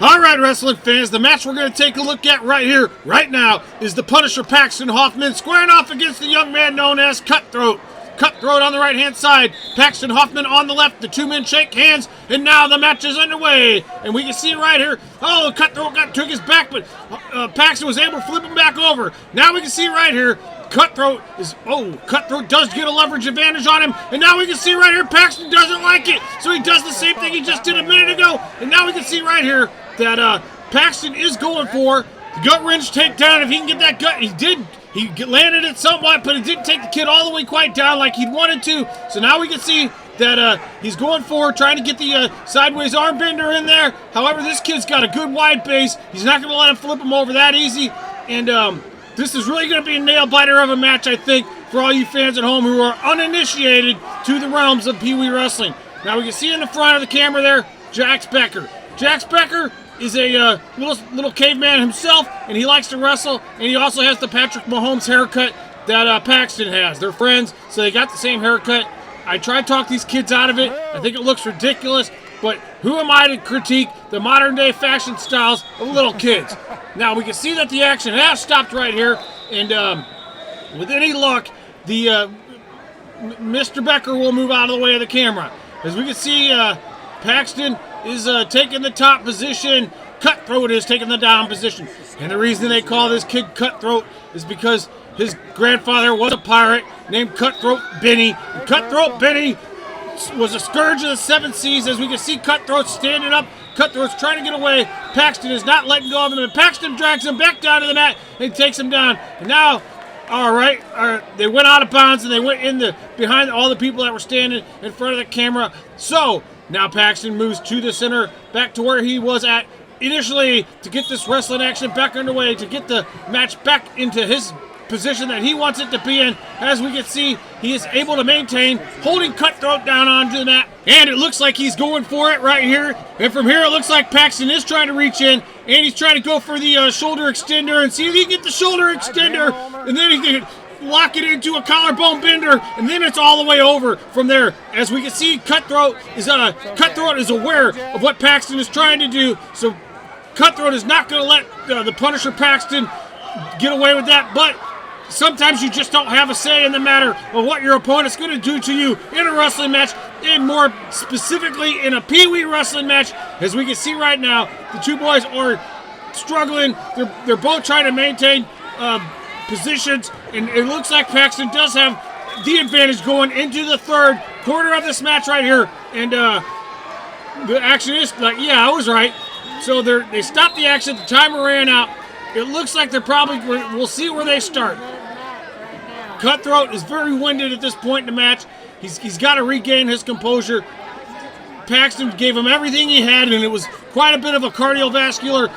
All right, wrestling fans, the match we're going to take a look at right here, right now, is the Punisher Paxton Hoffman squaring off against the young man known as Cutthroat. Cutthroat on the right-hand side, Paxton Hoffman on the left. The two men shake hands, and now the match is underway. And we can see right here, oh, Cutthroat took his back, but Paxton was able to flip him back over. Now we can see right here, Cutthroat does get a leverage advantage on him, and now we can see right here, Paxton doesn't like it, so he does the same thing he just did a minute ago, and now we can see right here that Paxton is going for the gut wrench takedown. If he can get that gut, he landed it somewhat, but he didn't take the kid all the way quite down like he'd wanted to, so now we can see that he's going for trying to get the sideways arm bender in there. However, this kid's got a good wide base. He's not going to let him flip him over that easy, and this is really going to be a nail-biter of a match, I think, for all you fans at home who are uninitiated to the realms of Pee Wee Wrestling. Now, we can see in the front of the camera there, Jax Becker. Jax Becker is a little caveman himself, and he likes to wrestle, and he also has the Patrick Mahomes haircut that Paxton has. They're friends, so they got the same haircut. I try to talk these kids out of it. I think it looks ridiculous, but who am I to critique the modern-day fashion styles of little kids? Now, we can see that the action has stopped right here, and with any luck, the Mr. Becker will move out of the way of the camera. As we can see, Paxton is taking the top position. Cutthroat is taking the down position. And the reason they call this kid Cutthroat is because his grandfather was a pirate named Cutthroat Benny. And Cutthroat Benny was a scourge of the seven seas. As we can see, Cutthroat standing up. Cutthroat's trying to get away. Paxton is not letting go of him, and Paxton drags him back down to the mat and takes him down. And now, they went out of bounds, and they went behind all the people that were standing in front of the camera. So now Paxton moves to the center, back to where he was at initially, to get this wrestling action back underway, to get the match back into his position that he wants it to be in. As we can see, he is able to maintain, holding Cutthroat down onto the mat, and it looks like he's going for it right here. And from here, it looks like Paxton is trying to reach in, and he's trying to go for the shoulder extender, and see if he can get the shoulder extender, and then he can lock it into a collarbone bender, and then it's all the way over from there. As we can see, Cutthroat is aware of what Paxton is trying to do, so Cutthroat is not going to let the Punisher Paxton get away with that, but sometimes you just don't have a say in the matter of what your opponent's going to do to you in a wrestling match, and more specifically in a Pee Wee wrestling match. As we can see right now, the two boys are struggling. They're both trying to maintain positions, and it looks like Paxton does have the advantage going into the third quarter of this match right here. And the action is like, yeah, I was right. So they stopped the action. The timer ran out. It looks like we'll see where they start. Cutthroat is very winded at this point in the match. He's got to regain his composure. Paxton gave him everything he had, and it was quite a bit of a cardiovascular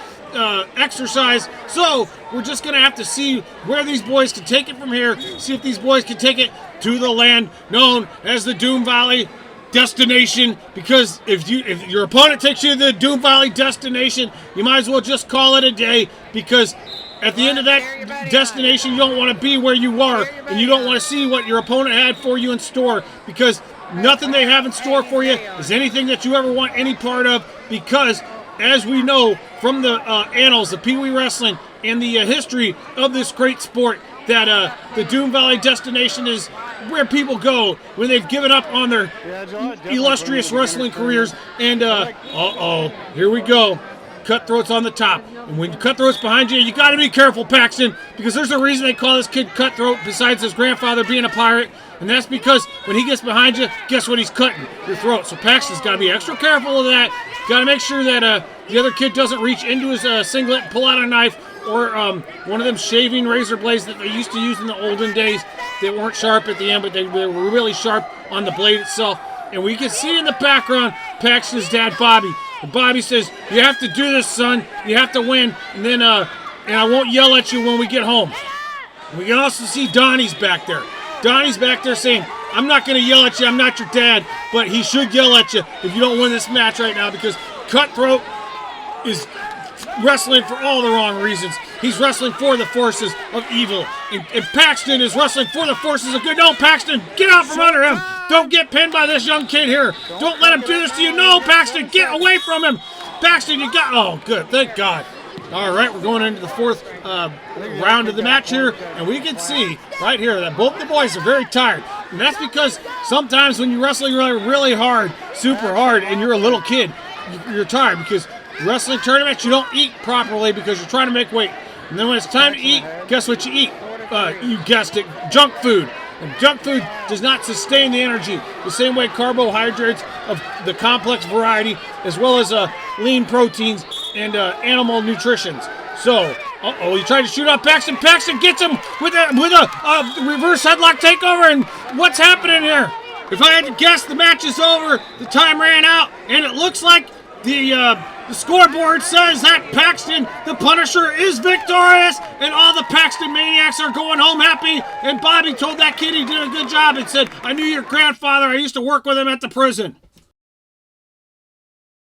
exercise. So we're just going to have to see where these boys can take it from here, see if these boys can take it to the land known as the Doom Valley destination, because if your opponent takes you to the Doom Valley destination, you might as well just call it a day, because at the end of that destination, you don't want to be where you are, and you don't want to see what your opponent had for you in store, because nothing they have in store for you is anything that you ever want any part of, because as we know from the annals of Pee Wee Wrestling and the history of this great sport, that the Doom Valley destination is where people go when they've given up on their illustrious wrestling careers. And here we go. Cutthroat's on the top, and when Cutthroat's behind you, you got to be careful, Paxton, because there's a reason they call this kid Cutthroat besides his grandfather being a pirate, and that's because when he gets behind you, guess what he's cutting? Your throat. So Paxton's got to be extra careful of that. Got to make sure that the other kid doesn't reach into his singlet and pull out a knife, or one of them shaving razor blades that they used to use in the olden days. They weren't sharp at the end, but they were really sharp on the blade itself. And we can see in the background Paxton's dad, Bobby. And Bobby says, "You have to do this, son. You have to win, and then and I won't yell at you when we get home." And we can also see Donnie's back there. Donnie's back there saying, "I'm not going to yell at you. I'm not your dad, but he should yell at you if you don't win this match right now, because Cutthroat is wrestling for all the wrong reasons. He's wrestling for the forces of evil. And Paxton is wrestling for the forces of good. No, Paxton, get out from under him. Don't get pinned by this young kid here. Don't let him do this to you. No, Paxton, get away from him. Paxton, you got... Oh, good. Thank God. All right, we're going into the fourth round of the match here, and we can see right here that both the boys are very tired. And that's because sometimes when you're wrestling really hard, super hard, and you're a little kid, you're tired because wrestling tournaments, you don't eat properly because you're trying to make weight. And then when it's time to eat, guess what you eat? You guessed it, junk food. And junk food does not sustain the energy the same way carbohydrates of the complex variety, as well as lean proteins and animal nutritions. So, he tried to shoot up Paxton. Paxton gets him with a reverse headlock takeover. And what's happening here? If I had to guess, the match is over. The time ran out, and it looks like the scoreboard says that Paxton, the Punisher, is victorious, and all the Paxton maniacs are going home happy. And Bobby told that kid he did a good job and said, "I knew your grandfather. I used to work with him at the prison."